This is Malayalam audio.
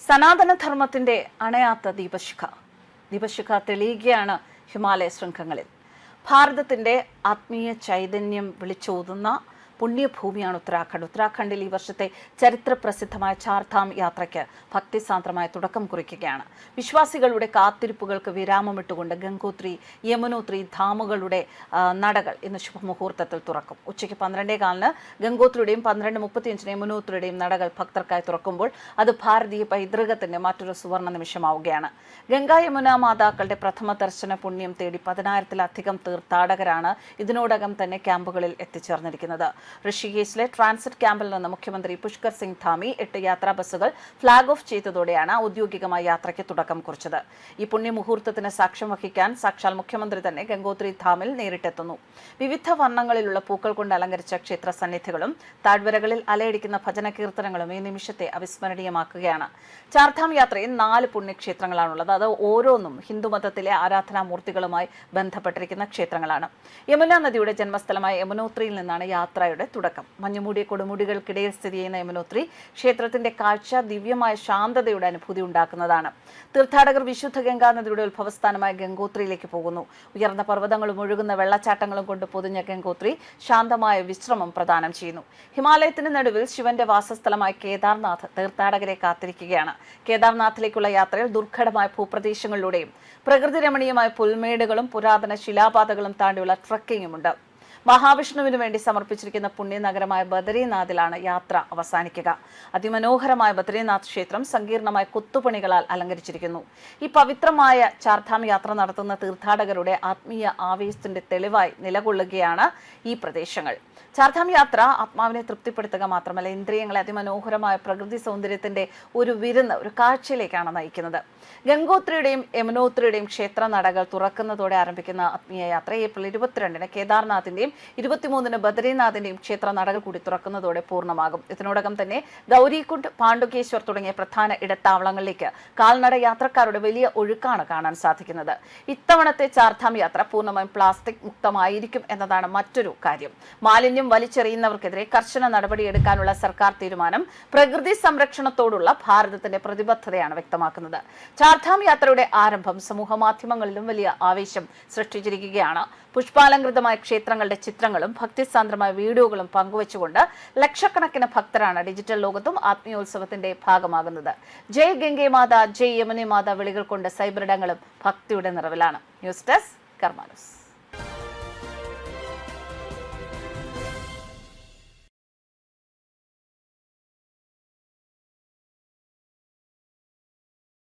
സനാതനധർമ്മത്തിന്റെ അണയാത്ത ദീപശിഖ തെളിയുകയാണ് ഹിമാലയ ശൃംഖങ്ങളിൽ. ഭാരതത്തിന്റെ ആത്മീയ ചൈതന്യം വിളിച്ചോതുന്ന പുണ്യഭൂമിയാണ് ഉത്തരാഖണ്ഡ്. ഉത്തരാഖണ്ഡിൽ ഈ വർഷത്തെ ചരിത്രപ്രസിദ്ധമായ ചാർധാം യാത്രയ്ക്ക് ഭക്തിസാന്ദ്രമായ തുടക്കം കുറിക്കുകയാണ്. വിശ്വാസികളുടെ കാത്തിരിപ്പുകൾക്ക് വിരാമമിട്ടുകൊണ്ട് ഗംഗോത്രി, യമുനോത്രി ധാമുകളുടെ നടകൾ ഇന്ന് ശുഭമുഹൂർത്തത്തിൽ തുറക്കും. ഉച്ചയ്ക്ക് 12:15 ഗംഗോത്രിയുടെയും 12:35 യമുനോത്രിയുടെയും നടകൾ ഭക്തർക്കായി തുറക്കുമ്പോൾ അത് ഭാരതീയ പൈതൃകത്തിന്റെ മറ്റൊരു സുവർണ്ണ നിമിഷമാവുകയാണ്. ഗംഗാ യമുന മാതാക്കളുടെ പ്രഥമ ദർശന പുണ്യം തേടി 10,000-ലധികം തീർത്ഥാടകരാണ് ഇതിനോടകം തന്നെ ക്യാമ്പുകളിൽ എത്തിച്ചേർന്നിരിക്കുന്നത്. ഋഷികേശിലെ ട്രാൻസിറ്റ് ക്യാമ്പിൽ നിന്ന് മുഖ്യമന്ത്രി പുഷ്കർ സിംഗ് ധാമി 8 യാത്രാ ബസ്സുകൾ ഫ്ളാഗ് ഓഫ് ചെയ്തതോടെയാണ് ഔദ്യോഗികമായ യാത്രയ്ക്ക് തുടക്കം കുറിച്ചത്. ഈ പുണ്യമുഹൂർത്തത്തിന് സാക്ഷ്യം വഹിക്കാൻ സാക്ഷാൽ മുഖ്യമന്ത്രി തന്നെ ഗംഗോത്രി ധാമിൽ നേരിട്ടെത്തുന്നു. വിവിധ വർണ്ണങ്ങളിലുള്ള പൂക്കൾ കൊണ്ട് അലങ്കരിച്ച ക്ഷേത്ര സന്നിധികളും താഴ്വരകളിൽ അലയടിക്കുന്ന ഭജന കീർത്തനങ്ങളും ഈ നിമിഷത്തെ അവിസ്മരണീയമാക്കുകയാണ്. ചാർധാം യാത്രയിൽ 4 പുണ്യക്ഷേത്രങ്ങളാണുള്ളത്. അത് ഓരോന്നും ഹിന്ദുമതത്തിലെ ആരാധനാമൂർത്തികളുമായി ബന്ധപ്പെട്ടിരിക്കുന്ന ക്ഷേത്രങ്ങളാണ്. യമുന നദിയുടെ ജന്മസ്ഥലമായ യമുനോത്രിയിൽ നിന്നാണ് യാത്രയുടെ തുടക്കം. മഞ്ഞുമൂടിയ കൊടുമുടികൾക്കിടയിൽ സ്ഥിതി ചെയ്യുന്ന യമുനോത്രി ക്ഷേത്രത്തിന്റെ കാഴ്ച ദിവ്യമായ ശാന്തതയുടെ അനുഭൂതി ഉണ്ടാക്കുന്നതാണ്. തീർത്ഥാടകർ വിശുദ്ധ ഗംഗാ നദിയുടെ ഉത്ഭവസ്ഥാനമായ ഗംഗോത്രിയിലേക്ക് പോകുന്നു. ഉയർന്ന പർവ്വതങ്ങളും ഒഴുകുന്ന വെള്ളച്ചാട്ടങ്ങളും കൊണ്ട് പൊതിഞ്ഞ ഗംഗോത്രി ശാന്തമായ വിശ്രമം പ്രദാനം ചെയ്യുന്നു. ഹിമാലയത്തിന് നടുവിൽ ശിവന്റെ വാസസ്ഥലമായ കേദാർനാഥ് തീർത്ഥാടകരെ കാത്തിരിക്കുകയാണ്. കേദാർനാഥിലേക്കുള്ള യാത്രയിൽ ദുർഘടമായ ഭൂപ്രദേശങ്ങളിലൂടെയും പ്രകൃതി രമണീയമായ പുൽമേടുകളും പുരാതന ശിലാപാതകളും താണ്ടിയുള്ള ട്രക്കിങ്ങുമുണ്ട്. മഹാവിഷ്ണുവിന് വേണ്ടി സമർപ്പിച്ചിരിക്കുന്ന പുണ്യനഗരമായ ബദരീനാഥിലാണ് യാത്ര അവസാനിക്കുക. അതിമനോഹരമായ ബദരീനാഥ് ക്ഷേത്രം സങ്കീർണമായ കൊത്തുപണികളാൽ അലങ്കരിച്ചിരിക്കുന്നു. ഈ പവിത്രമായ ചാർധാം യാത്ര നടത്തുന്ന തീർത്ഥാടകരുടെ ആത്മീയ ആവേശത്തിന്റെ തെളിവായി നിലകൊള്ളുകയാണ് ഈ പ്രദേശങ്ങൾ. ചാർധാം യാത്ര ആത്മാവിനെ തൃപ്തിപ്പെടുത്തുക മാത്രമല്ല, ഇന്ദ്രിയങ്ങളെ അതിമനോഹരമായ പ്രകൃതി സൗന്ദര്യത്തിന്റെ ഒരു വിരുന്ന്, ഒരു കാഴ്ചയിലേക്കാണ് നയിക്കുന്നത്. ഗംഗോത്രിയുടെയും യമുനോത്രിയുടെയും ക്ഷേത്ര നടകൾ തുറക്കുന്നതോടെ ആരംഭിക്കുന്ന ആത്മീയ യാത്ര ഏപ്രിൽ 22 കേദാർനാഥിന്റെയും 23 ബദരീനാഥിന്റെയും ക്ഷേത്ര നടകൾ കൂടി തുറക്കുന്നതോടെ പൂർണ്ണമാകും. ഇതിനോടകം തന്നെ ഗൗരികുണ്ട്, പാണ്ഡുകേശ്വർ തുടങ്ങിയ പ്രധാന ഇടത്താവളങ്ങളിലേക്ക് കാൽനട യാത്രക്കാരുടെ വലിയ ഒഴുക്കാണ് കാണാൻ സാധിക്കുന്നത്. ഇത്തവണത്തെ ചാർധാം യാത്ര പൂർണ്ണമായും പ്ലാസ്റ്റിക് മുക്തമായിരിക്കും എന്നതാണ് മറ്റൊരു കാര്യം. മാലിന്യം വലിച്ചെറിയുന്നവർക്കെതിരെ കർശന നടപടിയെടുക്കാനുള്ള സർക്കാർ തീരുമാനം പ്രകൃതി സംരക്ഷണത്തോടുള്ള ഭാരതത്തിന്റെ പ്രതിബദ്ധതയാണ് വ്യക്തമാക്കുന്നത്. ചാർധാം യാത്രയുടെ ആരംഭം സമൂഹ മാധ്യമങ്ങളിലും വലിയ ആവേശം സൃഷ്ടിച്ചിരിക്കുകയാണ്. പുഷ്പാലങ്കൃതമായ ക്ഷേത്രങ്ങളുടെ ചിത്രങ്ങളും ഭക്തിസാന്ദ്രമായ വീഡിയോകളും പങ്കുവച്ചുകൊണ്ട് ലക്ഷക്കണക്കിന് ഭക്തരാണ് ഡിജിറ്റൽ ലോകത്തും ആത്മീയോത്സവത്തിന്റെ ഭാഗമാകുന്നത്. ജയ് ഗംഗേ മാത, ജയ് യമുനെ മാത വിളികൾ കൊണ്ട് സൈബറിടങ്ങളും ഭക്തിയുടെ നിറവിലാണ്. ന്യൂസ് ഡെസ്ക് കർമ്മ ന്യൂസ്.